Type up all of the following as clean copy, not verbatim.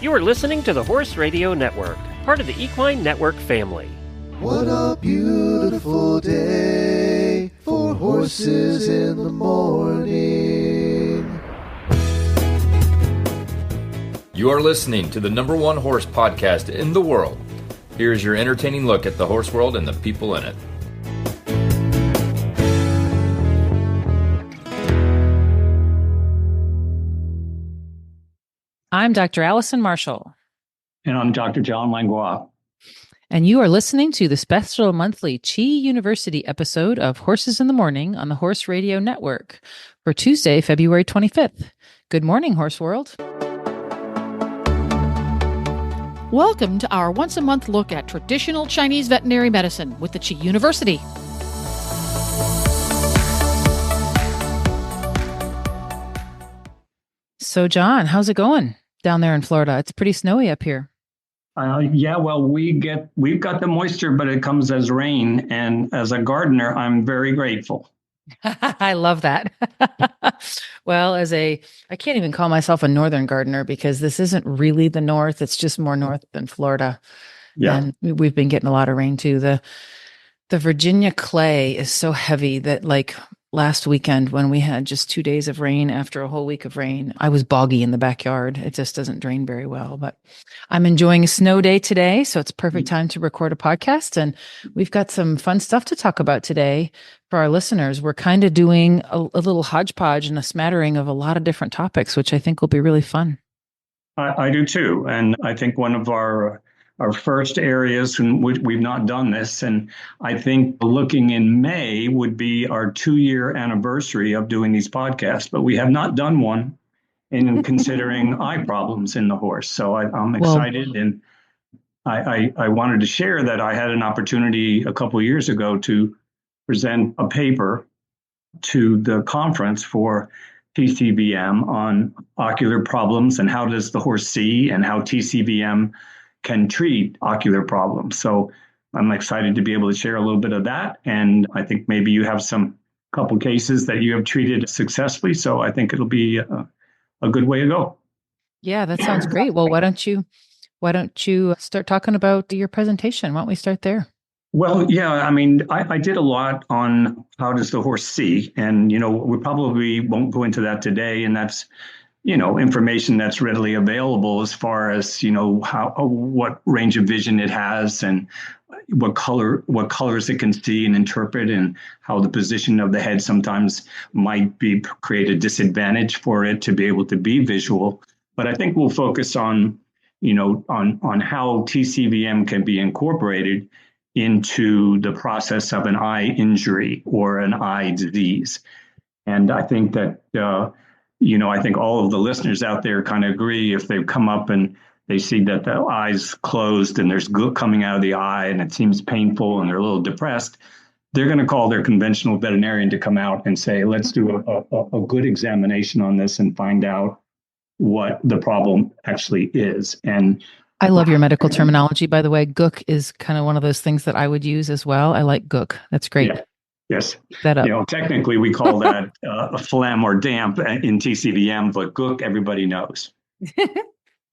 You are listening to the Horse Radio Network, part of the Equine Network family. What a beautiful day for horses in the morning. You are listening to the #1 horse podcast in the world. Here's your entertaining look at the horse world and the people in it. I'm Dr. Allison Marshall. And I'm Dr. John Langlois. And you are listening to the special monthly Chi University episode of Horses in the Morning on the Horse Radio Network for Tuesday, February 25th. Good morning, Horse World. Welcome to our once-a-month look at traditional Chinese veterinary medicine with the Chi University. So, John, how's it going down there in Florida? It's pretty snowy up here. We've got the moisture, but it comes as rain. And as a gardener, I'm very grateful. I love that. Well, I can't even call myself a northern gardener because this isn't really the north. It's just more north than Florida. Yeah. And we've been getting a lot of rain too. The Virginia clay is so heavy that like last weekend when we had just 2 days of rain after a whole week of rain, I was boggy in the backyard. It just doesn't drain very well, but I'm enjoying a snow day today. So it's a perfect time to record a podcast. And we've got some fun stuff to talk about today for our listeners. We're kind of doing a little hodgepodge and a smattering of a lot of different topics, which I think will be really fun. I do too. And I think one of our first areas in which we've not done this, and I think looking in May would be our 2-year anniversary of doing these podcasts, but we have not done one in considering eye problems in the horse. So I'm excited, and I wanted to share that I had an opportunity a couple of years ago to present a paper to the conference for TCVM on ocular problems and how does the horse see and how TCVM can treat ocular problems. So I'm excited to be able to share a little bit of that. And I think maybe you have some couple cases that you have treated successfully. So I think it'll be a good way to go. Yeah, that sounds great. Well, why don't you start talking about your presentation? Why don't we start there? Well, yeah, I mean, I did a lot on how does the horse see? And, we probably won't go into that today. And that's information that's readily available as far as, what range of vision it has and what colors it can see and interpret, and how the position of the head sometimes might create a disadvantage for it to be able to be visual. But I think we'll focus on how TCVM can be incorporated into the process of an eye injury or an eye disease. And I think that I think all of the listeners out there kind of agree if they've come up and they see that the eye's closed and there's gook coming out of the eye and it seems painful and they're a little depressed, they're going to call their conventional veterinarian to come out and say, let's do a good examination on this and find out what the problem actually is. And I love your medical terminology, by the way. Gook is kind of one of those things that I would use as well. I like gook. That's great. Yeah. Yes. That up. Technically we call that phlegm or damp in TCVM, but gook everybody knows.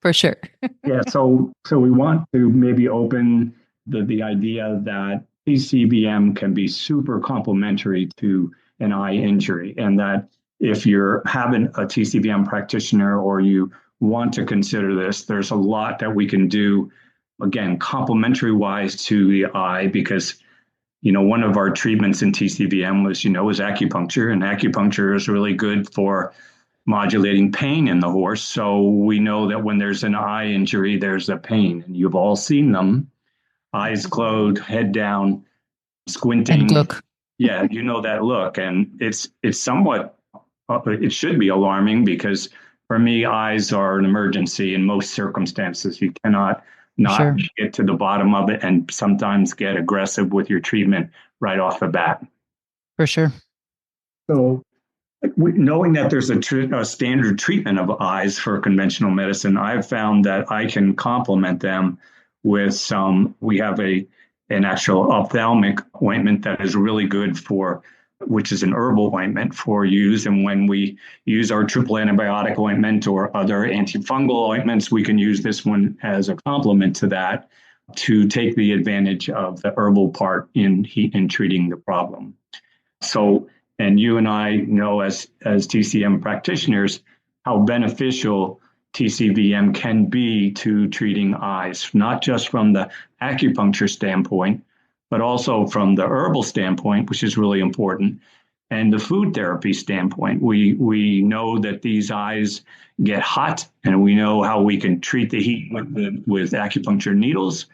For sure. Yeah. So we want to maybe open the idea that TCVM can be super complementary to an eye injury, and that if you're having a TCVM practitioner or you want to consider this, there's a lot that we can do, again, complementary wise to the eye, because one of our treatments in TCVM was acupuncture, and acupuncture is really good for modulating pain in the horse. So we know that when there's an eye injury, there's a pain, and you've all seen them, eyes closed, head down, squinting. And look. Yeah, that look, and it's somewhat, it should be alarming, because for me, eyes are an emergency in most circumstances. You cannot not get to the bottom of it, and sometimes get aggressive with your treatment right off the bat. For sure. So knowing that there's a standard treatment of eyes for conventional medicine, I've found that I can complement them with we have an actual ophthalmic ointment that is really good for which is an herbal ointment for use. And when we use our triple antibiotic ointment or other antifungal ointments, we can use this one as a complement to that to take the advantage of the herbal part in treating the problem. So, and you and I know as TCM practitioners how beneficial TCVM can be to treating eyes, not just from the acupuncture standpoint, but also from the herbal standpoint, which is really important, and the food therapy standpoint. We know that these eyes get hot, and we know how we can treat the heat with acupuncture needles.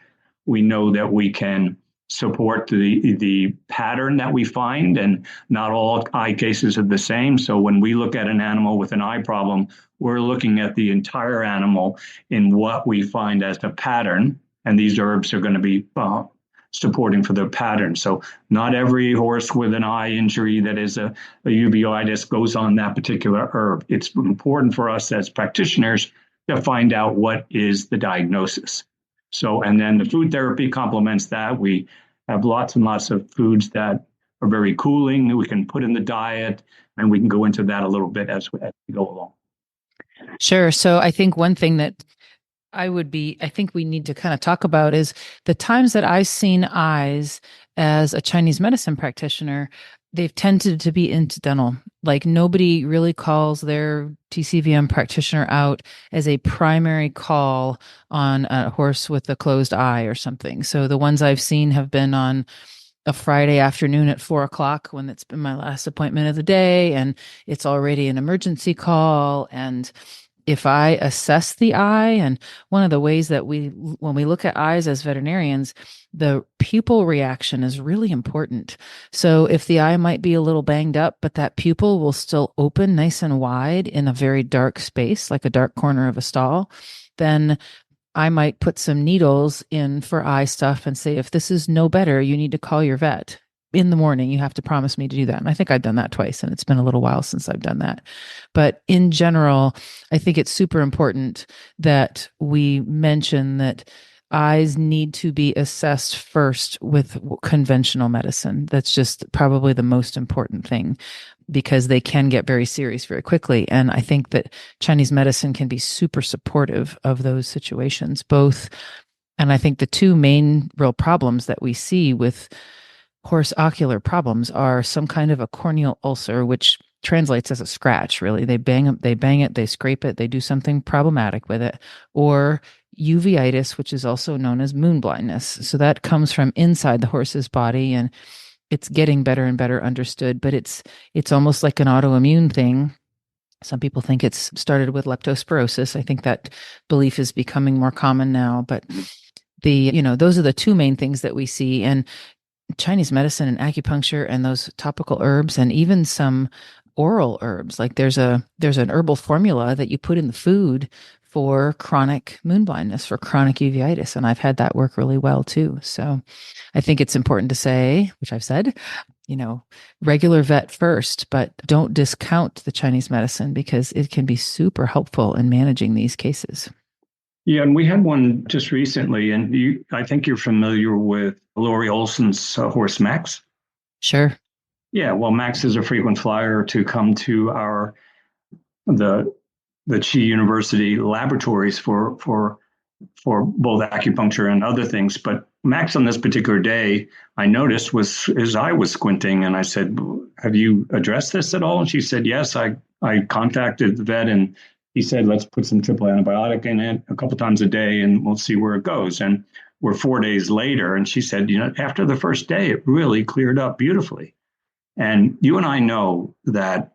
We know that we can support the pattern that we find, and not all eye cases are the same. So when we look at an animal with an eye problem, we're looking at the entire animal in what we find as a pattern, and these herbs are going to be supporting for the pattern. So not every horse with an eye injury that is a uveitis goes on that particular herb. It's important for us as practitioners to find out what is the diagnosis. So, and then the food therapy complements that. We have lots and lots of foods that are very cooling that we can put in the diet, and we can go into that a little bit as we go along. Sure. So I think one thing that I think we need to kind of talk about is the times that I've seen eyes as a Chinese medicine practitioner, they've tended to be incidental. Like nobody really calls their TCVM practitioner out as a primary call on a horse with a closed eye or something. So the ones I've seen have been on a Friday afternoon at 4:00 when it's been my last appointment of the day, and it's already an emergency call. And if I assess the eye, and one of the ways that when we look at eyes as veterinarians, the pupil reaction is really important. So if the eye might be a little banged up, but that pupil will still open nice and wide in a very dark space, like a dark corner of a stall, then I might put some needles in for eye stuff and say, if this is no better, you need to call your vet. In the morning, you have to promise me to do that. And I think I've done that twice, and it's been a little while since I've done that. But in general, I think it's super important that we mention that eyes need to be assessed first with conventional medicine. That's just probably the most important thing, because they can get very serious very quickly. And I think that Chinese medicine can be super supportive of those situations, both. And I think the two main real problems that we see with horse ocular problems are some kind of a corneal ulcer, which translates as a scratch, really. They bang it, they scrape it, they do something problematic with it, or uveitis, which is also known as moon blindness. So that comes from inside the horse's body, and it's getting better and better understood, but it's almost like an autoimmune thing. Some people think it's started with leptospirosis. I think that belief is becoming more common now, but those are the two main things that we see. And Chinese medicine and acupuncture and those topical herbs, and even some oral herbs, like there's an herbal formula that you put in the food for chronic moon blindness, for chronic uveitis, and I've had that work really well too. So I think it's important to say, which I've said, regular vet first, but don't discount the Chinese medicine, because it can be super helpful in managing these cases. Yeah, and we had one just recently, and I think you're familiar with Lori Olson's horse Max. Sure. Yeah, well, Max is a frequent flyer to come to the Chi University laboratories for both acupuncture and other things. But Max, on this particular day, I noticed his eye was squinting, and I said, "Have you addressed this at all?" And she said, "Yes, I contacted the vet, and he said, let's put some triple antibiotic in it a couple times a day, and we'll see where it goes." And we're 4 days later, and she said, after the first day, it really cleared up beautifully. And you and I know that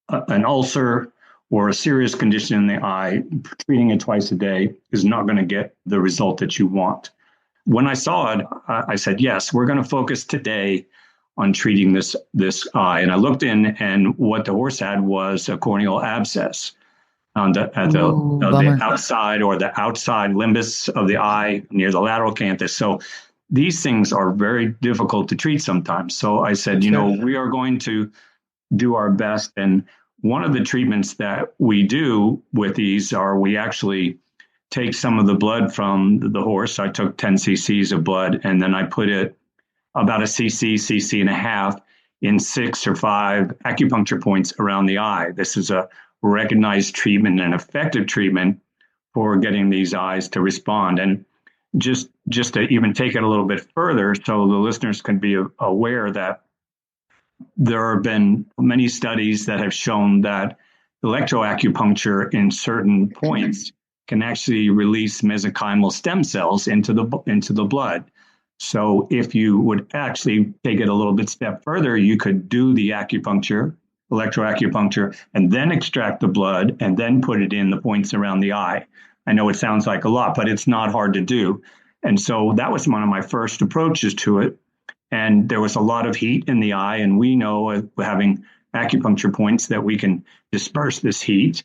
an ulcer or a serious condition in the eye, treating it twice a day is not going to get the result that you want. When I saw it, I said, yes, we're going to focus today on treating this eye. And I looked in, and what the horse had was a corneal abscess on the outside, or the outside limbus of the eye near the lateral canthus. So these things are very difficult to treat sometimes. So I said, we are going to do our best. And one of the treatments that we do with these are we actually take some of the blood from the horse. I took 10 cc's of blood, and then I put it about a cc and a half in 6 or 5 acupuncture points around the eye. This is a recognized treatment and effective treatment for getting these eyes to respond. And just to even take it a little bit further, so the listeners can be aware that there have been many studies that have shown that electroacupuncture in certain points can actually release mesenchymal stem cells into the blood. So if you would actually take it a little bit step further, you could do the acupuncture, electroacupuncture, and then extract the blood and then put it in the points around the eye. I know it sounds like a lot, but it's not hard to do. And so that was one of my first approaches to it. And there was a lot of heat in the eye, and we know having acupuncture points that we can disperse this heat.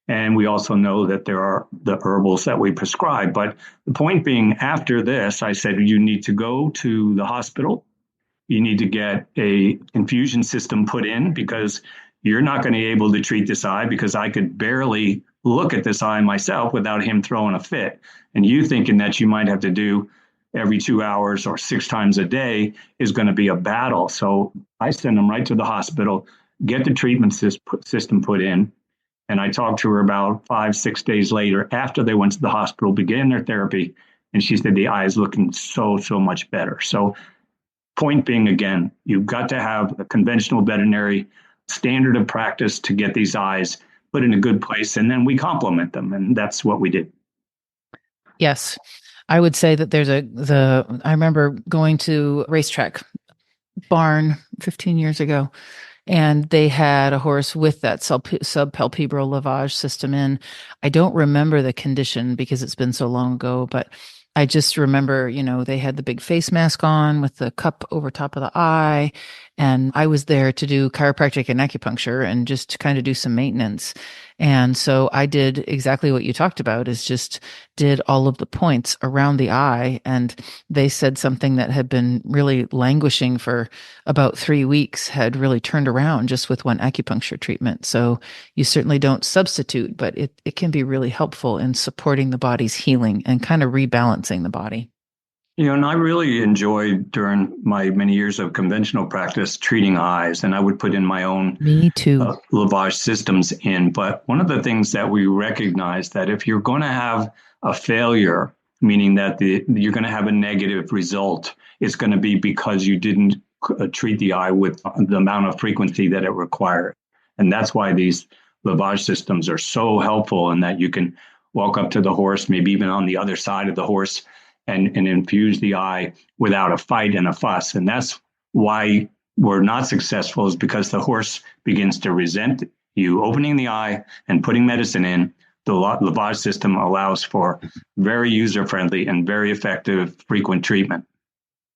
And we also know that there are the herbals that we prescribe. But the point being, after this, I said, you need to go to the hospital. You need to get a infusion system put in, because you're not going to be able to treat this eye, because I could barely look at this eye myself without him throwing a fit. And you thinking that you might have to do every 2 hours or 6 times a day is going to be a battle. So I send them right to the hospital, get the treatment system put in. And I talked to her about 5-6 days later after they went to the hospital, began their therapy. And she said the eye is looking so much better. So point being, again, you've got to have a conventional veterinary standard of practice to get these eyes put in a good place. And then we complement them. And that's what we did. Yes. I would say that I remember going to a racetrack barn 15 years ago, and they had a horse with that subpalpebral lavage system in. I don't remember the condition because it's been so long ago, but I just remember, they had the big face mask on with the cup over top of the eye. And I was there to do chiropractic and acupuncture and just to kind of do some maintenance. And so I did exactly what you talked about, is just did all of the points around the eye. And they said something that had been really languishing for about 3 weeks had really turned around just with one acupuncture treatment. So you certainly don't substitute, but it can be really helpful in supporting the body's healing and kind of rebalancing the body. And I really enjoyed, during my many years of conventional practice, treating eyes, and I would put in my own Me too. lavage systems in. But one of the things that we recognize, that if you're going to have a failure, meaning that you're going to have a negative result, it's going to be because you didn't treat the eye with the amount of frequency that it required. And that's why these lavage systems are so helpful, in that you can walk up to the horse, maybe even on the other side of the horse, and infuse the eye without a fight and a fuss. And that's why we're not successful, is because the horse begins to resent you opening the eye and putting medicine in. The lavage system allows for very user-friendly and very effective frequent treatment.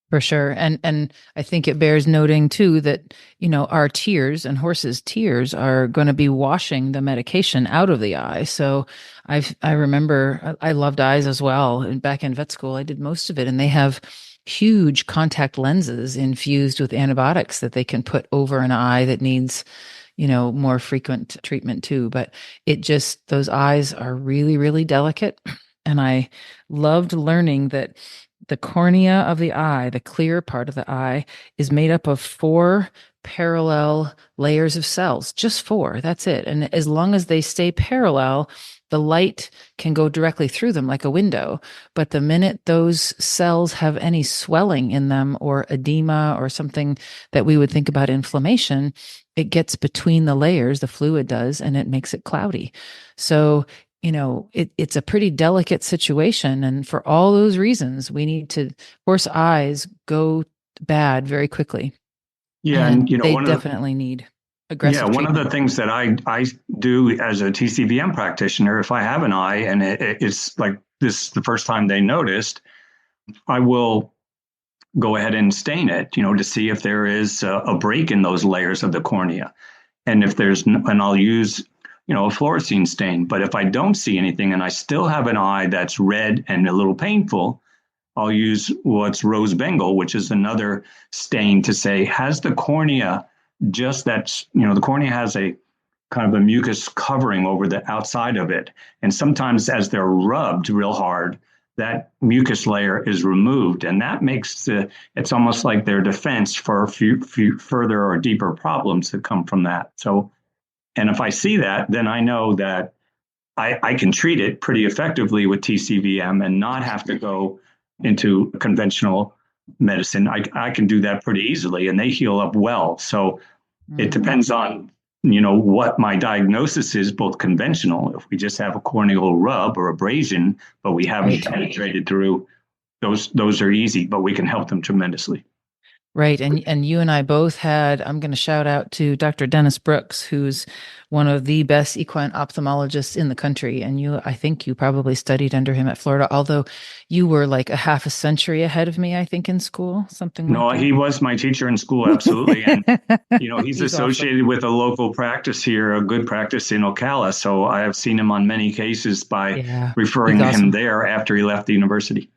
For sure. And I think it bears noting too that, our tears and horses' tears are going to be washing the medication out of the eye. So I remember I loved eyes as well. And back in vet school, I did most of it, and they have huge contact lenses infused with antibiotics that they can put over an eye that needs, more frequent treatment too. But those eyes are really, really delicate. And I loved learning that the cornea of the eye, the clear part of the eye, is made up of 4 parallel layers of cells, just 4. That's it. And as long as they stay parallel, the light can go directly through them like a window. But the minute those cells have any swelling in them or edema or something that we would think about inflammation, it gets between the layers, the fluid does, and it makes it cloudy. So it's a pretty delicate situation. And for all those reasons, we need to, horse eyes go bad very quickly. Yeah. And they definitely need aggressive treatment. One of the things that I do as a TCVM practitioner, if I have an eye and it's like this, the first time they noticed, I will go ahead and stain it, to see if there is a break in those layers of the cornea. And if and I'll use a fluorescein stain. But if I don't see anything and I still have an eye that's red and a little painful, I'll use what's rose bengal, which is another stain, to say, has the cornea just that, the cornea has a kind of a mucus covering over the outside of it. And sometimes as they're rubbed real hard, that mucus layer is removed. And that makes it's almost like their defense for a few further or deeper problems that come from that. So, and if I see that, then I know that I can treat it pretty effectively with TCVM and not have to go into conventional medicine. I can do that pretty easily, and they heal up well. So it depends on, what my diagnosis is, both conventional, if we just have a corneal rub or abrasion, but we haven't penetrated through, those are easy, but we can help them tremendously. Right. And you and I both had, I'm going to shout out to Dr. Dennis Brooks, who's one of the best equine ophthalmologists in the country. And I think you probably studied under him at Florida, although you were like a half a century ahead of me, I think, in school, something like that. No, he was my teacher in school. Absolutely. And, he's associated with a local practice here, a good practice in Ocala. So I have seen him on many cases by referring him there after he left the university.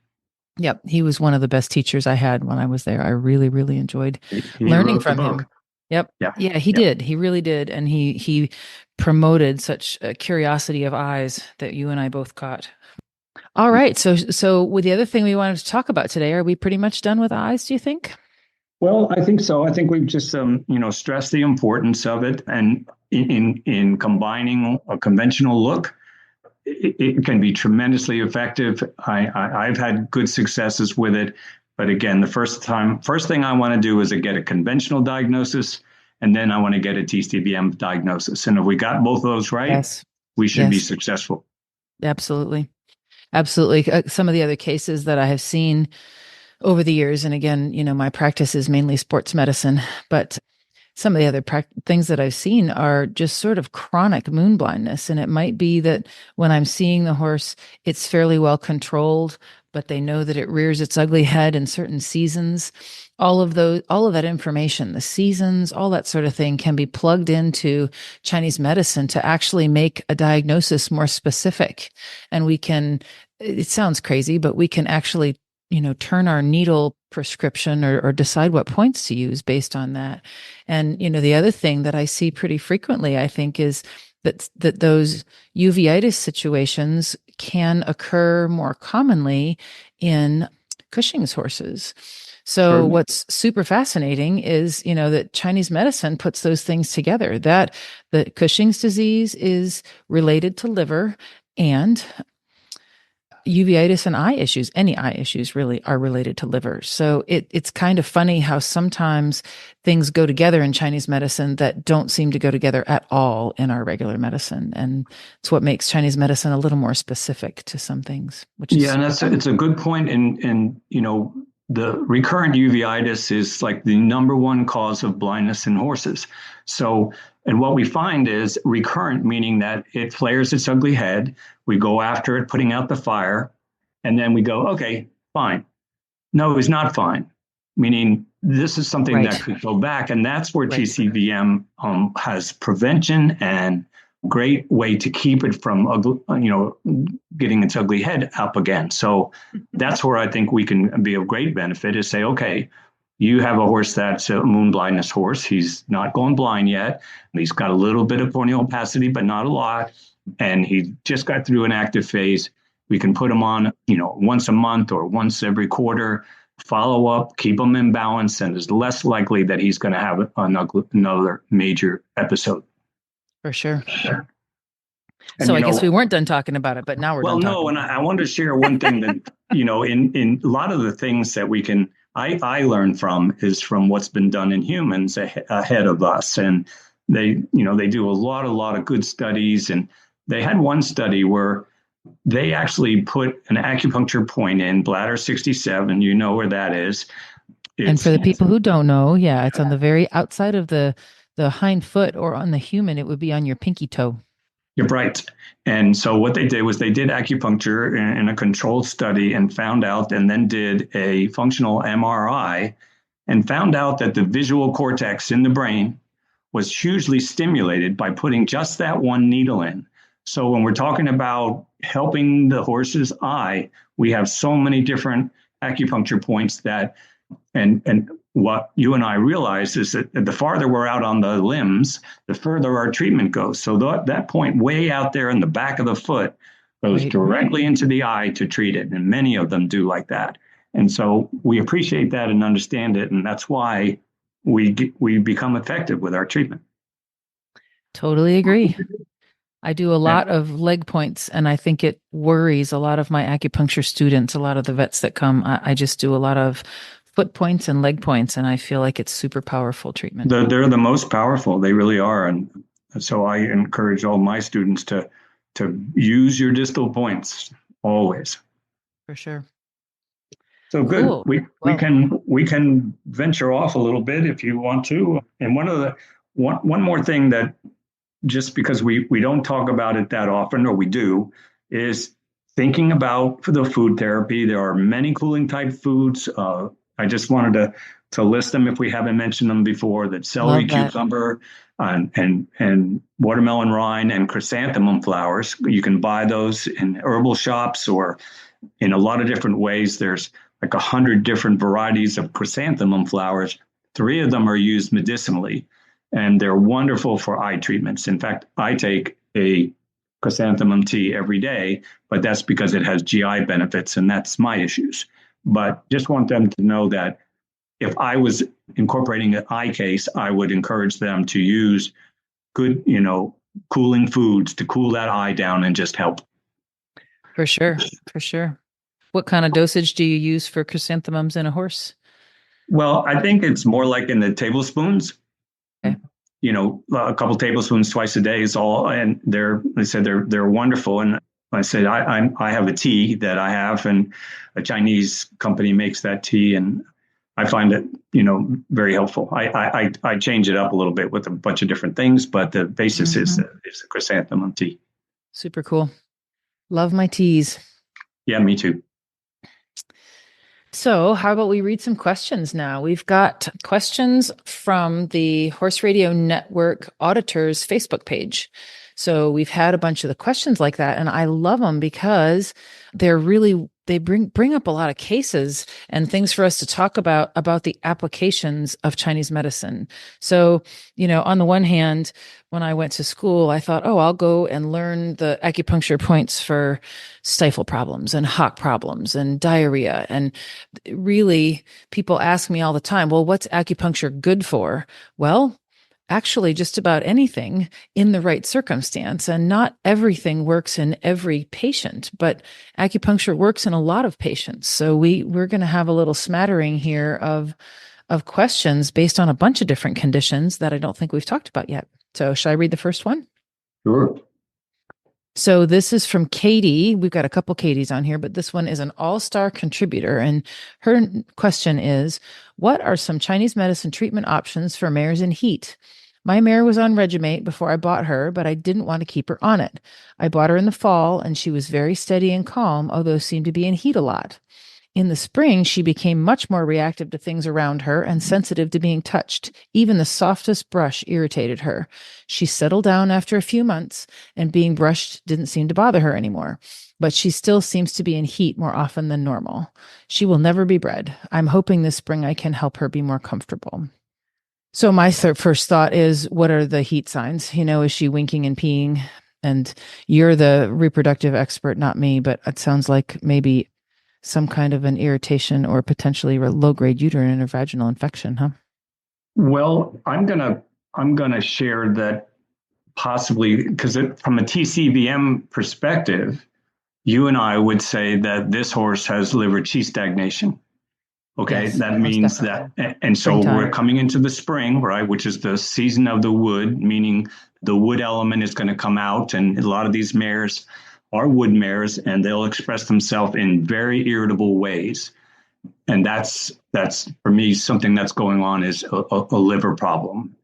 Yep. He was one of the best teachers I had when I was there. I really, really enjoyed learning from him. Yep. Yeah, he did. He really did. And he promoted such a curiosity of eyes that you and I both caught. All right. So with the other thing we wanted to talk about today, are we pretty much done with eyes, do you think? Well, I think so. I think we've just, stressed the importance of it. And in combining a conventional look, it can be tremendously effective. I've had good successes with it. But again, the first thing I want to do is get a conventional diagnosis, and then I want to get a TCVM diagnosis. And if we got both of those right, we should be successful. Absolutely. Absolutely. Some of the other cases that I have seen over the years, and again, my practice is mainly sports medicine, but some of the other things that I've seen are just sort of chronic moon blindness. And it might be that when I'm seeing the horse, it's fairly well controlled, but they know that it rears its ugly head in certain seasons. All of that information, the seasons, all that sort of thing can be plugged into Chinese medicine to actually make a diagnosis more specific. And it sounds crazy, but we can actually turn our needle prescription or decide what points to use based on that. And, the other thing that I see pretty frequently, I think, is that those uveitis situations can occur more commonly in Cushing's horses. So what's super fascinating is, that Chinese medicine puts those things together, that the Cushing's disease is related to liver, and uveitis and eye issues, any eye issues really are related to liver. So it's kind of funny how sometimes things go together in Chinese medicine that don't seem to go together at all in our regular medicine. And it's what makes Chinese medicine a little more specific to some things. And it's a good point. And the recurrent uveitis is like the number one cause of blindness in horses. So, and what we find is recurrent, meaning that it flares its ugly head. We go after it, putting out the fire, and then we go, okay, fine. No, it's not fine. Meaning this is something that could go back. And that's where TCVM has prevention and great way to keep it from, getting its ugly head up again. So that's where I think we can be of great benefit, is say, okay, you have a horse that's a moon blindness horse. He's not going blind yet. He's got a little bit of corneal opacity, but not a lot. And he just got through an active phase. We can put him on, once a month or once every quarter, follow up, keep him in balance, and is less likely that he's going to have another major episode. For sure. And, so I guess we weren't done talking about it, but now we're done. Well, no, and I want to share one thing that, in a lot of the things that I learn from is from what's been done in humans ahead of us. And they do a lot of good studies. And they had one study where they actually put an acupuncture point in bladder 67. You know where that is. And for the people who don't know, it's on the very outside of the hind foot, or on the human, it would be on your pinky toe. You're right. And so what they did was they did acupuncture in a controlled study and found out, and then did a functional MRI and found out that the visual cortex in the brain was hugely stimulated by putting just that one needle in. So when we're talking about helping the horse's eye, we have so many different acupuncture points that, and what you and I realize is that the farther we're out on the limbs, the further our treatment goes. So that point way out there in the back of the foot, goes Right. directly into the eye to treat it. And many of them do like that. And so we appreciate that and understand it. And that's why we become effective with our treatment. Totally agree. I do a lot of leg points, and I think it worries a lot of my acupuncture students, a lot of the vets that come. I just do a lot of foot points and leg points, and I feel like it's super powerful treatment. They're the most powerful. They really are. And so I encourage all my students to use your distal points always. For sure. So good. Cool. We can venture off a little bit if you want to. And one more thing that, just because we don't talk about it that often, or we do, is thinking about for the food therapy. There are many cooling type foods. I just wanted to list them if we haven't mentioned them before. That celery, cucumber, and watermelon rind and chrysanthemum flowers. You can buy those in herbal shops or in a lot of different ways. There's like 100 different varieties of chrysanthemum flowers. 3 of them are used medicinally, and they're wonderful for eye treatments. In fact, I take a chrysanthemum tea every day, but that's because it has GI benefits, and that's my issues. But just want them to know that if I was incorporating an eye case, I would encourage them to use good, cooling foods to cool that eye down and just help. For sure. For sure. What kind of dosage do you use for chrysanthemums in a horse? Well, I think it's more like in the tablespoons. Okay. A couple tablespoons twice a day is all, and they're wonderful. And I said I have a tea that I have, and a Chinese company makes that tea, and I find it very helpful. I change it up a little bit with a bunch of different things, but the basis is the chrysanthemum tea. Super cool. Love my teas. Yeah, me too. So how about we read some questions now? We've got questions from the Horse Radio Network Auditors Facebook page. So we've had a bunch of the questions like that, and I love them because they bring up a lot of cases and things for us to talk about the applications of Chinese medicine. So, on the one hand, when I went to school, I thought, I'll go and learn the acupuncture points for stifle problems and hock problems and diarrhea. And really, people ask me all the time, well, what's acupuncture good for? Well, actually just about anything in the right circumstance, and not everything works in every patient, but acupuncture works in a lot of patients. So we're going to have a little smattering here of questions based on a bunch of different conditions that I don't think we've talked about yet. So should I read the first one? Sure. So this is from Katie. We've got a couple Katies on here, but this one is an all-star contributor. And her question is, what are some Chinese medicine treatment options for mares in heat? My mare was on Regimate before I bought her, but I didn't want to keep her on it. I bought her in the fall, and she was very steady and calm, although seemed to be in heat a lot. In the spring, she became much more reactive to things around her and sensitive to being touched. Even the softest brush irritated her. She settled down after a few months, and being brushed didn't seem to bother her anymore. But she still seems to be in heat more often than normal. She will never be bred. I'm hoping this spring I can help her be more comfortable. So my first thought is, what are the heat signs? Is she winking and peeing? And you're the reproductive expert, not me, but it sounds like maybe some kind of an irritation or potentially low-grade uterine or vaginal infection, huh? Well, I'm gonna share that possibly, because from a TCVM perspective, you and I would say that this horse has liver qi stagnation. Okay, yes, that means definitely. And so Springtime. We're coming into the spring, right, which is the season of the wood, meaning the wood element is going to come out, and a lot of these mares are wood mares, and they'll express themselves in very irritable ways. And that's for me, something that's going on is a liver problem.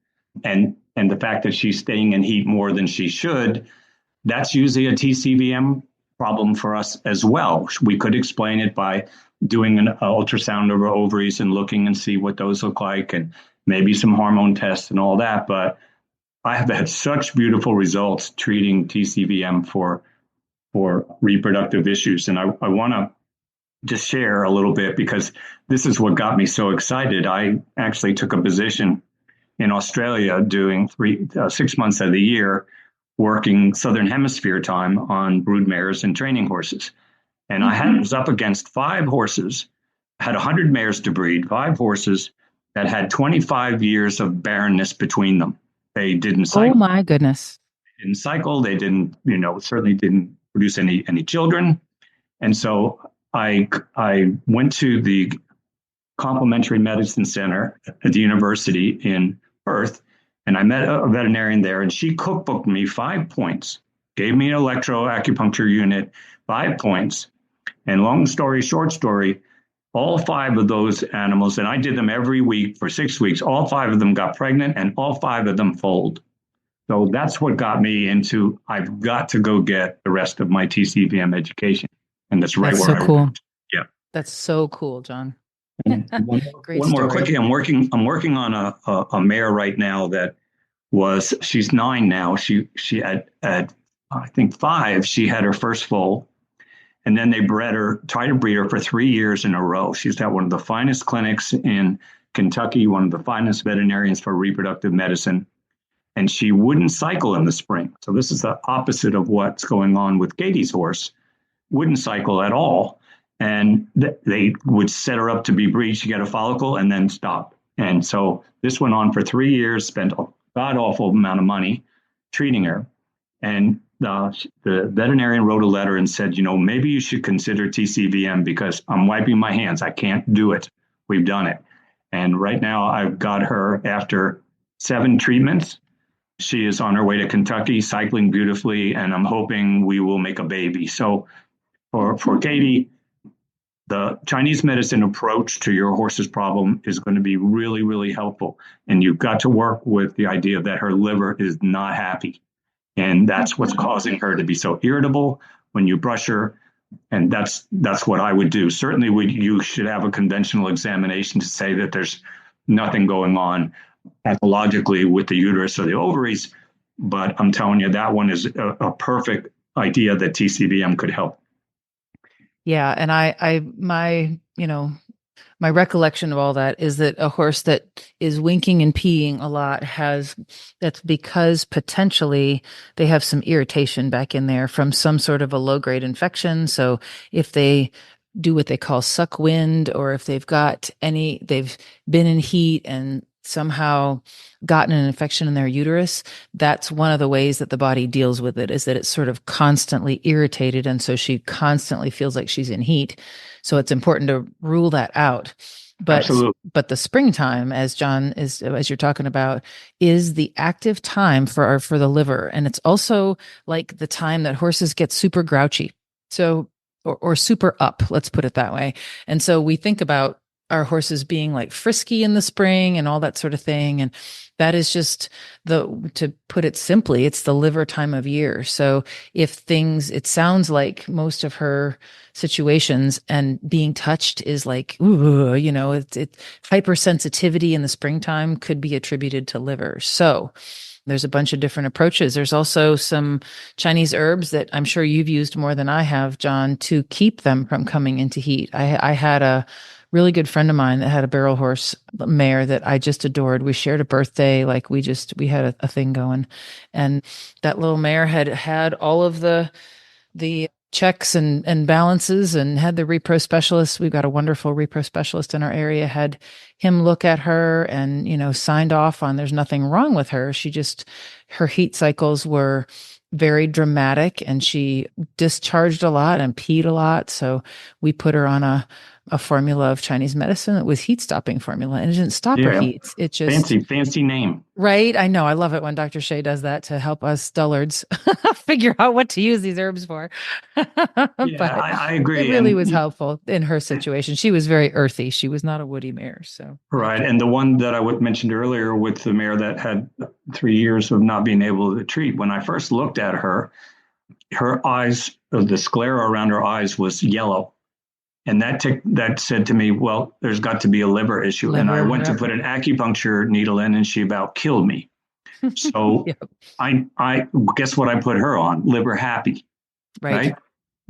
And the fact that she's staying in heat more than she should, that's usually a TCVM problem for us as well. We could explain it by doing an ultrasound of her ovaries and looking and see what those look like, and maybe some hormone tests and all that. But I have had such beautiful results treating TCVM for reproductive issues. And I want to just share a little bit, because this is what got me so excited. I actually took a position in Australia doing 6 months of the year working Southern Hemisphere time on brood mares and training horses. And I was up against 5 horses, had 100 mares to breed, 5 horses that had 25 years of barrenness between them. They didn't cycle. Oh my goodness. They didn't cycle. They didn't, certainly didn't produce any children. And so I went to the Complementary Medicine Center at the university in Perth, and I met a veterinarian there, and she cookbooked me 5 points, gave me an electroacupuncture unit, 5 points. And long story, short story, all 5 of those animals, and I did them every week for 6 weeks, all 5 of them got pregnant and all 5 of them foaled. So that's what got me into, I've got to go get the rest of my TCVM education. And that's right where I cool. went. Yeah. That's so cool, John. One more quickie. I'm working on a mare right now that she's 9 now. She at I think 5, she had her first foal. And then they tried to breed her for 3 years in a row. She's at one of the finest clinics in Kentucky, one of the finest veterinarians for reproductive medicine. And she wouldn't cycle in the spring. So this is the opposite of what's going on with Katie's horse. Wouldn't cycle at all. And they would set her up to be breed. She got a follicle and then stop. And so this went on for 3 years, spent a god-awful amount of money treating her. And the veterinarian wrote a letter and said, maybe you should consider TCVM because I'm wiping my hands. I can't do it. We've done it. And right now I've got her after 7 treatments. She is on her way to Kentucky, cycling beautifully, and I'm hoping we will make a baby. So for Katie, the Chinese medicine approach to your horse's problem is going to be really, really helpful. And you've got to work with the idea that her liver is not happy. And that's what's causing her to be so irritable when you brush her. And that's what I would do. Certainly, you should have a conventional examination to say that there's nothing going on pathologically with the uterus or the ovaries. But I'm telling you, that one is a perfect idea that TCVM could help. Yeah. And my recollection of all that is that a horse that is winking and peeing a lot that's because potentially they have some irritation back in there from some sort of a low-grade infection. So if they do what they call suck wind, or if they've been in heat and somehow gotten an infection in their uterus, that's one of the ways that the body deals with it, is that it's sort of constantly irritated. And so she constantly feels like she's in heat. So it's important to rule that out. But the springtime, as you're talking about, is the active time for the liver. And it's also like the time that horses get super grouchy. So, or super up, let's put it that way. And so we think about our horses being like frisky in the spring and all that sort of thing. And that is just to put it simply, it's the liver time of year. So it sounds like most of her situations and being touched is like, hypersensitivity in the springtime could be attributed to liver. So there's a bunch of different approaches. There's also some Chinese herbs that I'm sure you've used more than I have, John, to keep them from coming into heat. I had a really good friend of mine that had a barrel horse mare that I just adored. We shared a birthday. Like we had a thing going, and that little mare had all of the checks and balances, and had the repro specialist. We've got a wonderful repro specialist in our area, had him look at her and, signed off on there's nothing wrong with her. Her heat cycles were very dramatic and she discharged a lot and peed a lot. So we put her on a formula of Chinese medicine that was heat stopping formula, and it didn't stop her heats. It just fancy name. Right. I know. I love it when Dr. Shea does that to help us dullards figure out what to use these herbs for. But I agree. It really was helpful in her situation. She was very earthy. She was not a woody mare. So right. And the one that I mentioned earlier with the mare that had 3 years of not being able to treat, when I first looked at her eyes, the sclera around her eyes was yellow. And that said to me, well, there's got to be a liver issue. And I went to put an acupuncture needle in, and she about killed me. So yep. I guess what I put her on? Liver happy. Right.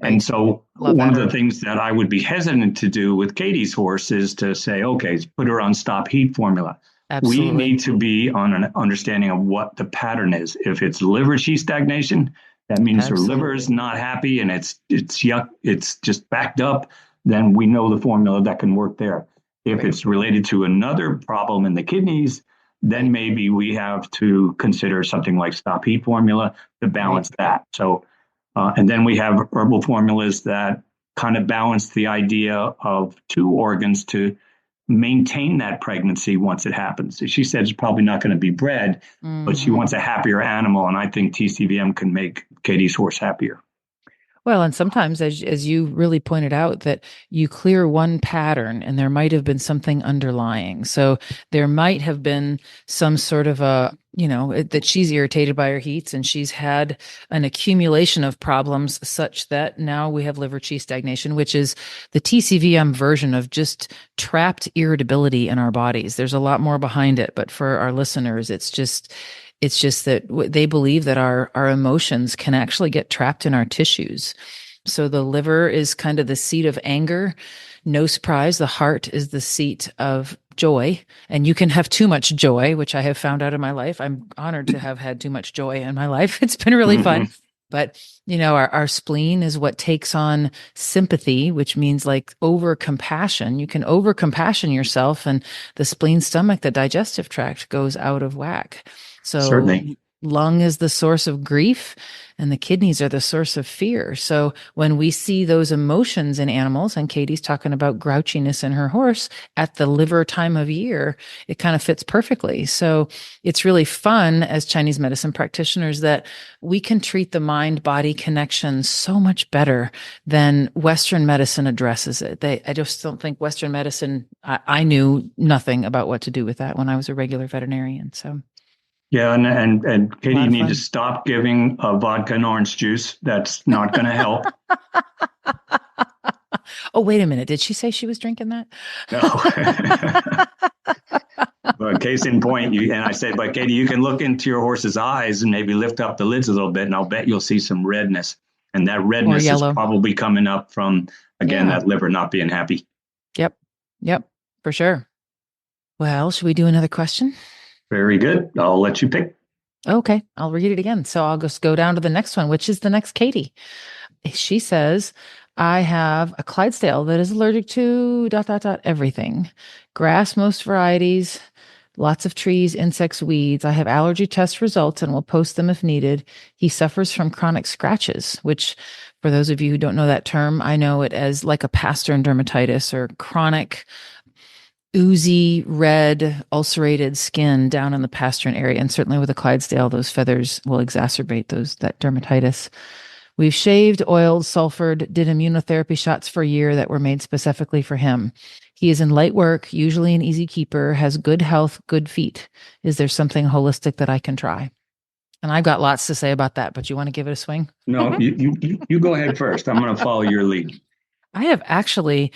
And so one of the things that I would be hesitant to do with Katie's horse is to say, okay, put her on stop heat formula. Absolutely. We need to be on an understanding of what the pattern is. If it's liver qi stagnation, that means her liver is not happy and it's yuck, it's just backed up, then we know the formula that can work there. If it's related to another problem in the kidneys, then maybe we have to consider something like stop heat formula to balance that. So, and then we have herbal formulas that kind of balance the idea of two organs to maintain that pregnancy once it happens. She said it's probably not going to be bred, but she wants a happier animal. And I think TCVM can make Katie's horse happier. Well, and sometimes, as you really pointed out, that you clear one pattern and there might have been something underlying. So there might have been some sort of that she's irritated by her heats and she's had an accumulation of problems such that now we have liver qi stagnation, which is the TCVM version of just trapped irritability in our bodies. There's a lot more behind it, but for our listeners, it's just that they believe that our emotions can actually get trapped in our tissues. So the liver is kind of the seat of anger. No surprise, the heart is the seat of joy. And you can have too much joy, which I have found out in my life. I'm honored to have had too much joy in my life. It's been really fun. But, our spleen is what takes on sympathy, which means like over compassion. You can over compassion yourself, and the spleen, stomach, the digestive tract goes out of whack. So certainly, lung is the source of grief and the kidneys are the source of fear. So when we see those emotions in animals, and Katie's talking about grouchiness in her horse at the liver time of year, it kind of fits perfectly. So it's really fun as Chinese medicine practitioners that we can treat the mind-body connection so much better than Western medicine addresses it. I just don't think Western medicine, I knew nothing about what to do with that when I was a regular veterinarian. So. Yeah, and Katie, you need to stop giving vodka and orange juice. That's not going to help. Oh, wait a minute. Did she say she was drinking that? No. But case in point, I said, but Katie, you can look into your horse's eyes and maybe lift up the lids a little bit, and I'll bet you'll see some redness. And that redness is probably coming up from, again, that liver not being happy. Yep, for sure. Well, should we do another question? Very good. I'll let you pick. Okay. I'll read it again. So I'll just go down to the next one, which is the next Katie. She says, I have a Clydesdale that is allergic to ... everything. Grass, most varieties, lots of trees, insects, weeds. I have allergy test results and will post them if needed. He suffers from chronic scratches, which for those of you who don't know that term, I know it as like a pastern dermatitis or chronic oozy, red, ulcerated skin down in the pastern area. And certainly with a Clydesdale, those feathers will exacerbate that dermatitis. We've shaved, oiled, sulfured, did immunotherapy shots for a year that were made specifically for him. He is in light work, usually an easy keeper, has good health, good feet. Is there something holistic that I can try? And I've got lots to say about that, but you want to give it a swing? No, you go ahead first. I'm going to follow your lead. I have actually...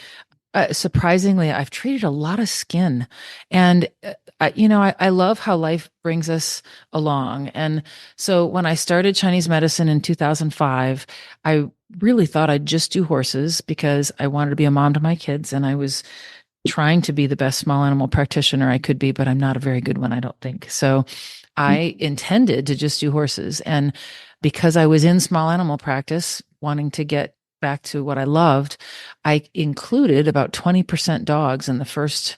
surprisingly, I've treated a lot of skin, and I love how life brings us along. And so when I started Chinese medicine in 2005, I really thought I'd just do horses because I wanted to be a mom to my kids, and I was trying to be the best small animal practitioner I could be, but I'm not a very good one, I don't think. So I intended to just do horses, and because I was in small animal practice, wanting to get back to what I loved, I included about 20% dogs in the first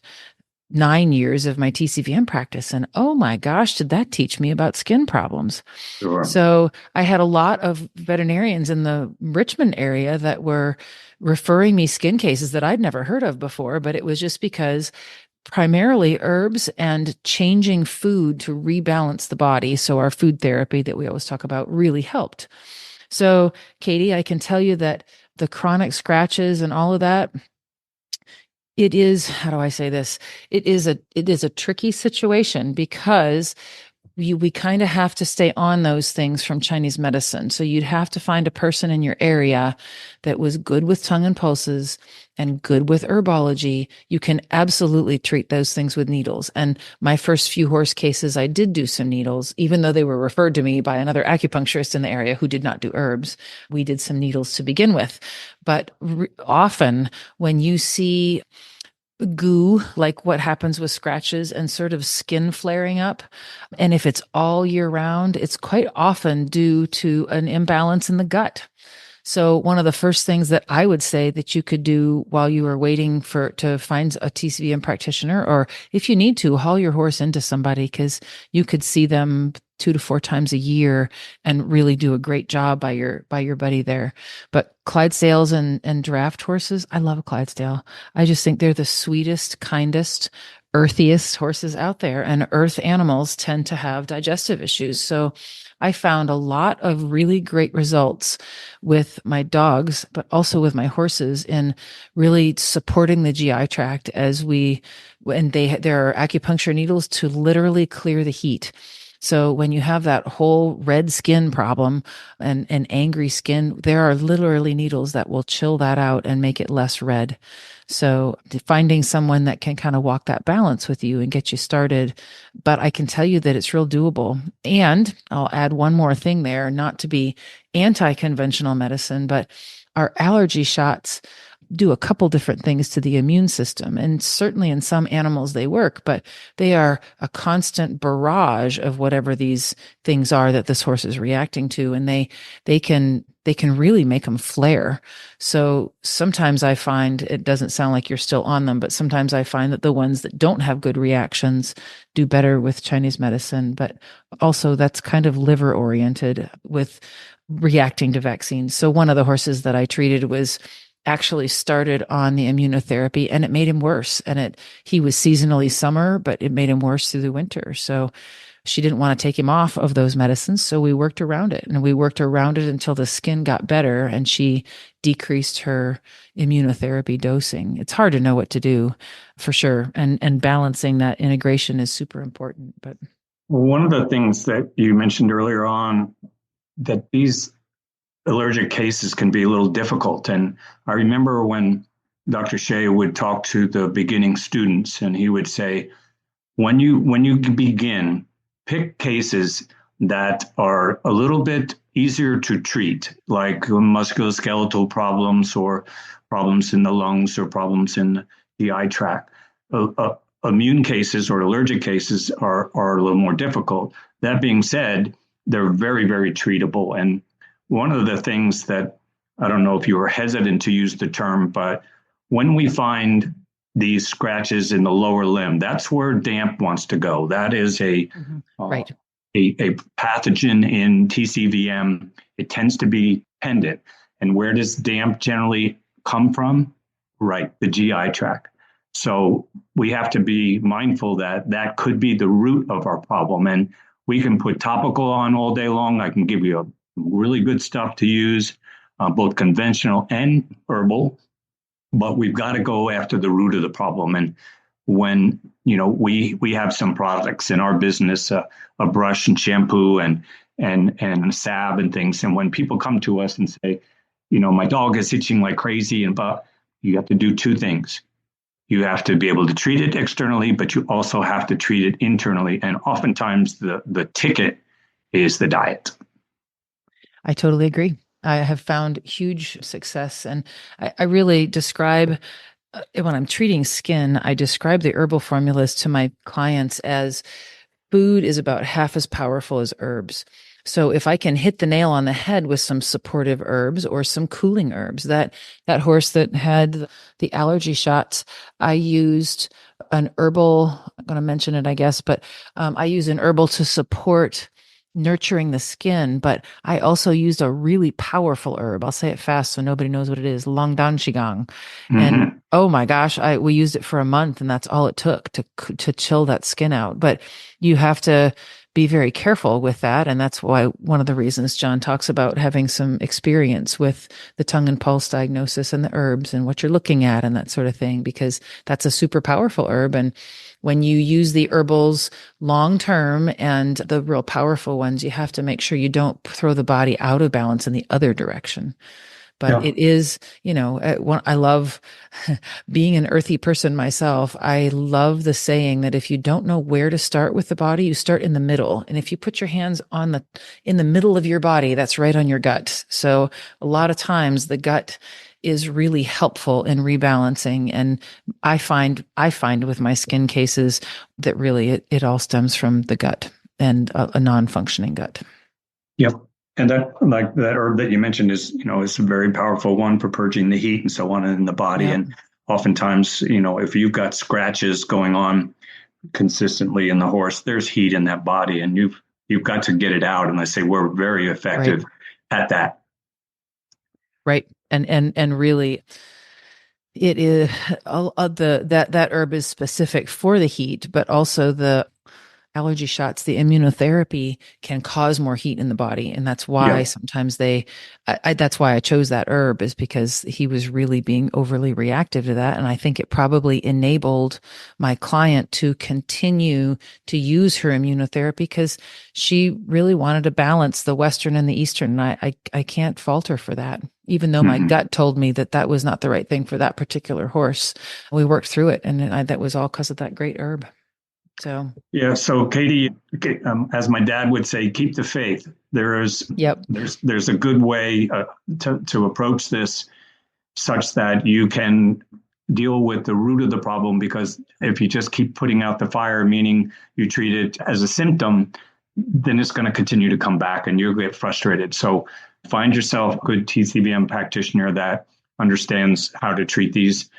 9 years of my TCVM practice. And oh my gosh, did that teach me about skin problems? Sure. So I had a lot of veterinarians in the Richmond area that were referring me skin cases that I'd never heard of before, but it was just because primarily herbs and changing food to rebalance the body. So our food therapy that we always talk about really helped. So, Katie, I can tell you that the chronic scratches and all of that, it is, how do I say this? It is a tricky situation because we kind of have to stay on those things from Chinese medicine. So you'd have to find a person in your area that was good with tongue and pulses and good with herbology. You can absolutely treat those things with needles. And my first few horse cases, I did do some needles, even though they were referred to me by another acupuncturist in the area who did not do herbs. We did some needles to begin with. But often when you see goo, like what happens with scratches, and sort of skin flaring up. And if it's all year round, it's quite often due to an imbalance in the gut. So one of the first things that I would say that you could do while you are waiting to find a TCVM practitioner, or if you need to, haul your horse into somebody, because you could see them 2 to 4 times a year and really do a great job by your buddy there. But Clydesdales and draft horses, I love a Clydesdale. I just think they're the sweetest, kindest, earthiest horses out there, and earth animals tend to have digestive issues. So I found a lot of really great results with my dogs, but also with my horses, in really supporting the GI tract there are acupuncture needles to literally clear the heat. So when you have that whole red skin problem and angry skin, there are literally needles that will chill that out and make it less red. So finding someone that can kind of walk that balance with you and get you started. But I can tell you that it's real doable. And I'll add one more thing there, not to be anti-conventional medicine, but our allergy shots do a couple different things to the immune system. And certainly in some animals they work, but they are a constant barrage of whatever these things are that this horse is reacting to. And they can really make them flare. So sometimes I find, it doesn't sound like you're still on them, but sometimes I find that the ones that don't have good reactions do better with Chinese medicine. But also that's kind of liver oriented with reacting to vaccines. So one of the horses that I treated was actually started on the immunotherapy, and it made him worse. And he was seasonally summer, but it made him worse through the winter. So she didn't want to take him off of those medicines. So we worked around it, and we worked around it until the skin got better and she decreased her immunotherapy dosing. It's hard to know what to do, for sure. And balancing that integration is super important. But one of the things that you mentioned earlier on, that these allergic cases can be a little difficult. And I remember when Dr. Shea would talk to the beginning students, and he would say, when you begin, pick cases that are a little bit easier to treat, like musculoskeletal problems or problems in the lungs or problems in the GI tract. Immune cases or allergic cases are a little more difficult. That being said, they're very, very treatable. And one of the things that, I don't know if you were hesitant to use the term, but when we find these scratches in the lower limb, that's where damp wants to go. That is a pathogen in TCVM. It tends to be pendant. And where does damp generally come from? Right, the GI tract. So we have to be mindful that that could be the root of our problem. And we can put topical on all day long. I can give you a really good stuff to use, both conventional and herbal, but we've got to go after the root of the problem. And when, we have some products in our business, a brush and shampoo and salve and things. And when people come to us and say, my dog is itching like crazy, but you have to do 2 things. You have to be able to treat it externally, but you also have to treat it internally. And oftentimes the ticket is the diet. I totally agree. I have found huge success. And I really describe, when I'm treating skin, I describe the herbal formulas to my clients as food is about half as powerful as herbs. So if I can hit the nail on the head with some supportive herbs or some cooling herbs, that horse that had the allergy shots, I used an herbal, I'm going to mention it, I guess, but I use an herbal to support nurturing the skin, but I also used a really powerful herb. I'll say it fast so nobody knows what it is. Langdan Qigong. Mm-hmm. And oh my gosh, we used it for a month, and that's all it took to chill that skin out. But you have to be very careful with that. And that's why one of the reasons John talks about having some experience with the tongue and pulse diagnosis and the herbs and what you're looking at and that sort of thing, because that's a super powerful herb. And when you use the herbals long-term and the real powerful ones, you have to make sure you don't throw the body out of balance in the other direction. But It is, I love being an earthy person myself. I love the saying that if you don't know where to start with the body, you start in the middle. And if you put your hands in the middle of your body, that's right on your gut. So a lot of times the gut is really helpful in rebalancing. And I find with my skin cases that really it all stems from the gut and a non-functioning gut. Yep. And that, like that herb that you mentioned is a very powerful one for purging the heat and so on in the body. Yep. And oftentimes, if you've got scratches going on consistently in the horse, there's heat in that body, and you've got to get it out. And I say we're very effective at that. Right. And really it is that herb is specific for the heat, but also the allergy shots, the immunotherapy can cause more heat in the body. And that's why sometimes that's why I chose that herb, is because he was really being overly reactive to that. And I think it probably enabled my client to continue to use her immunotherapy because she really wanted to balance the Western and the Eastern. And I can't fault her for that. Even though my gut told me that was not the right thing for that particular horse, we worked through it. And that was all because of that great herb. So Katie, as my dad would say, keep the faith. There's a good way to approach this, such that you can deal with the root of the problem. Because if you just keep putting out the fire, meaning you treat it as a symptom, then it's going to continue to come back, and you'll get frustrated. So find yourself a good TCVM practitioner that understands how to treat these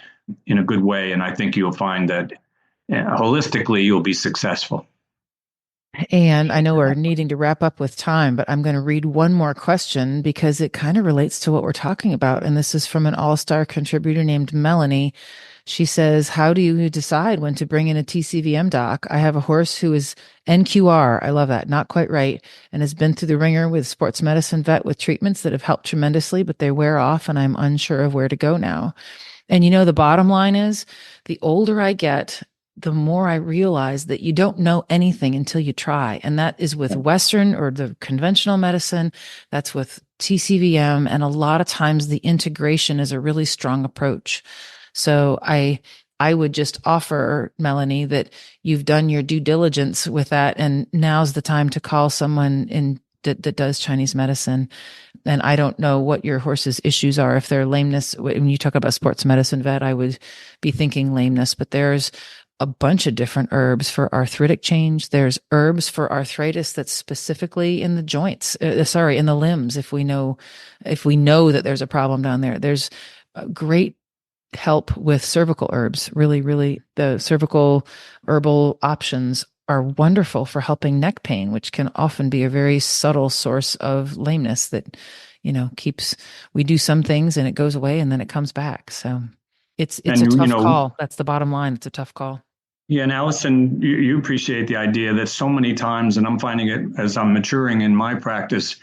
in a good way, and I think you'll find that. Holistically, you'll be successful. And I know we're needing to wrap up with time, but I'm going to read one more question because it kind of relates to what we're talking about. And this is from an all-star contributor named Melanie. She says, how do you decide when to bring in a TCVM doc? I have a horse who is NQR. I love that. Not quite right. And has been through the ringer with sports medicine vet with treatments that have helped tremendously, but they wear off and I'm unsure of where to go now. And the bottom line is the older I get, the more I realize that you don't know anything until you try. And that is with Western or the conventional medicine. That's with TCVM. And a lot of times the integration is a really strong approach. So I would just offer, Melanie, that you've done your due diligence with that. And now's the time to call someone that does Chinese medicine. And I don't know what your horse's issues are. If they're lameness, when you talk about sports medicine vet, I would be thinking lameness, but there's a bunch of different herbs for arthritic change. There's herbs for arthritis that's specifically in the joints, in the limbs. If we know that there's a problem down there, there's great help with cervical herbs. Really, really, the cervical herbal options are wonderful for helping neck pain, which can often be a very subtle source of lameness that, we do some things and it goes away and then it comes back. So it's a tough call. That's the bottom line. It's a tough call. Yeah, and Allison, you appreciate the idea that so many times, and I'm finding it as I'm maturing in my practice,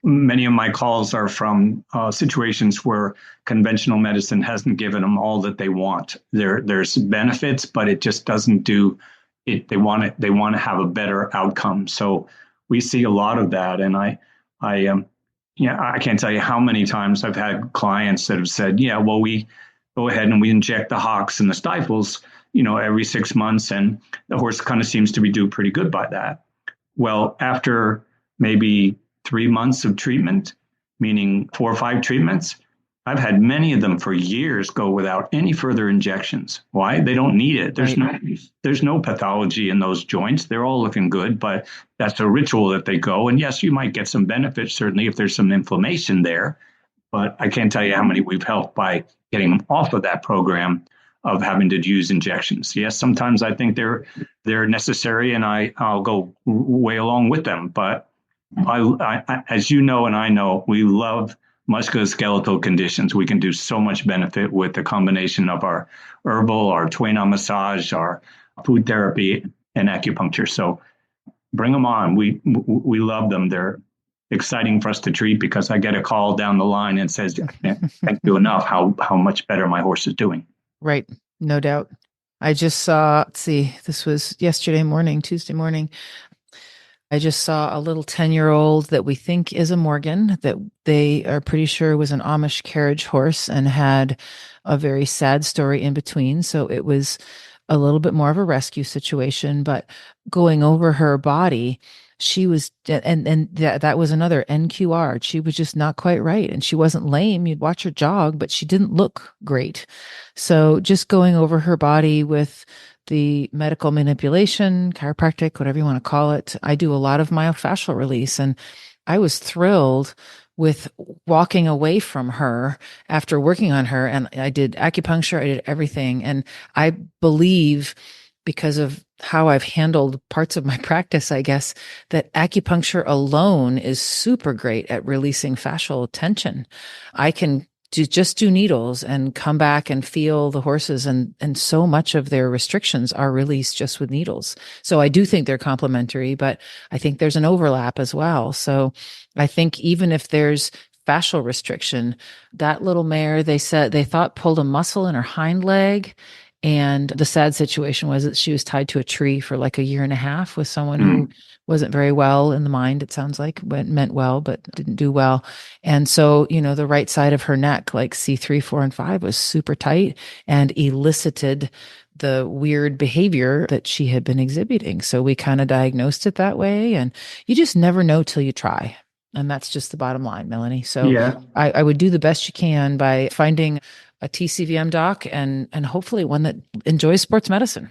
many of my calls are from situations where conventional medicine hasn't given them all that they want. There's benefits, but it just doesn't do it. They want to have a better outcome. So we see a lot of that, and I can't tell you how many times I've had clients that have said, we go ahead and we inject the hocks and the stifles, every 6 months, and the horse kind of seems to be doing pretty good by that. Well, after maybe 3 months of treatment, meaning 4 or 5 treatments, I've had many of them for years go without any further injections. Why? They don't need it. There's no pathology in those joints. They're all looking good, but that's a ritual that they go. And yes, you might get some benefits, certainly, if there's some inflammation there. But I can't tell you how many we've helped by getting them off of that program of having to use injections. Yes, sometimes I think they're necessary, and I'll go way along with them. But I, as you know, and I know, we love musculoskeletal conditions. We can do so much benefit with the combination of our herbal, our Tuina massage, our food therapy, and acupuncture. So bring them on. We love them. They're exciting for us to treat because I get a call down the line and says, thank you enough, how much better my horse is doing. Right. No doubt. I just saw, this was Tuesday morning. I just saw a little 10-year-old that we think is a Morgan, that they are pretty sure was an Amish carriage horse and had a very sad story in between. So it was a little bit more of a rescue situation, but going over her body, she was, and that was another NQR. She was just not quite right. And she wasn't lame. You'd watch her jog, but she didn't look great. So just going over her body with the medical manipulation, chiropractic, whatever you want to call it. I do a lot of myofascial release, and I was thrilled with walking away from her after working on her. And I did acupuncture, I did everything. And I believe, because of how I've handled parts of my practice, I guess, that acupuncture alone is super great at releasing fascial tension. I can just do needles and come back and feel the horses, and so much of their restrictions are released just with needles. So I do think they're complementary, but I think there's an overlap as well. So I think even if there's fascial restriction, that little mare, they thought pulled a muscle in her hind leg. And the sad situation was that she was tied to a tree for like a year and a half with someone who wasn't very well in the mind. It sounds like meant well, but didn't do well. And so, the right side of her neck, like C3, 4, and 5, was super tight and elicited the weird behavior that she had been exhibiting. So we kind of diagnosed it that way. And you just never know till you try. And that's just the bottom line, Melanie. So yeah. I would do the best you can by finding a TCVM doc and hopefully one that enjoys sports medicine.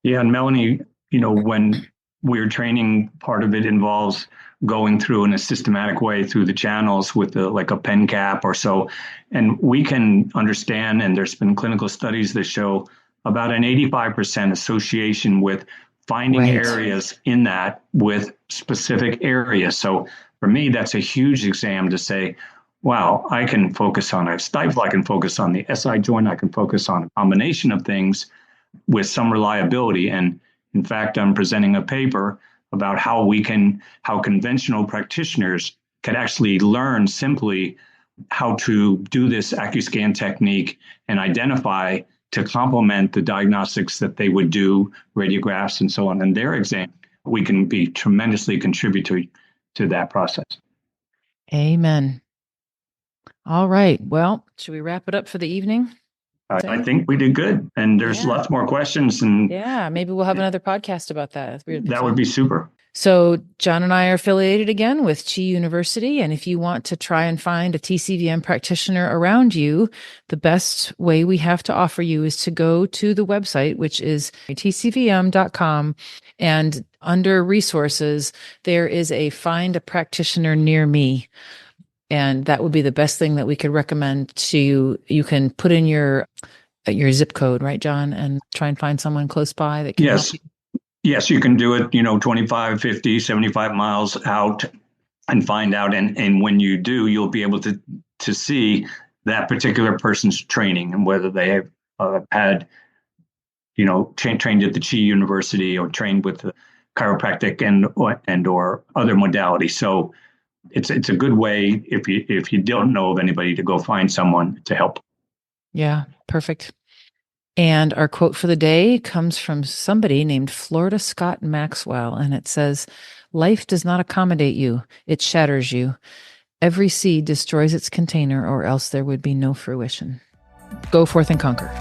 Yeah. And Melanie, when we're training, part of it involves going through in a systematic way through the channels with like a pen cap or so. And we can understand, and there's been clinical studies that show about an 85% association with finding areas in that with specific areas. So for me, that's a huge exam to say, wow, I can focus on a stifle, I can focus on the SI joint, I can focus on a combination of things with some reliability. And in fact, I'm presenting a paper about how conventional practitioners can actually learn simply how to do this AccuScan technique and identify to complement the diagnostics that they would do, radiographs and so on in their exam. We can be tremendously contributory to that process. Amen. All right. Well, should we wrap it up for the evening? I think we did good. And there's lots more questions. And maybe we'll have another podcast about that. That would be super. So John and I are affiliated again with Chi University. And if you want to try and find a TCVM practitioner around you, the best way we have to offer you is to go to the website, which is tcvm.com. And under resources, there is a find a practitioner near me. And that would be the best thing that we could recommend to you. You can put in your zip code, right, John, and try and find someone close by that can help you. Yes, you can do it, 25, 50, 75 miles out and find out. And when you do, you'll be able to see that particular person's training and whether they have had, trained at the Chi University or trained with the chiropractic and or other modalities. So it's a good way if you don't know of anybody to go find someone to help. Yeah, perfect. And our quote for the day comes from somebody named Florida Scott Maxwell. And it says, "Life does not accommodate you. It shatters you. Every seed destroys its container, or else there would be no fruition." Go forth and conquer.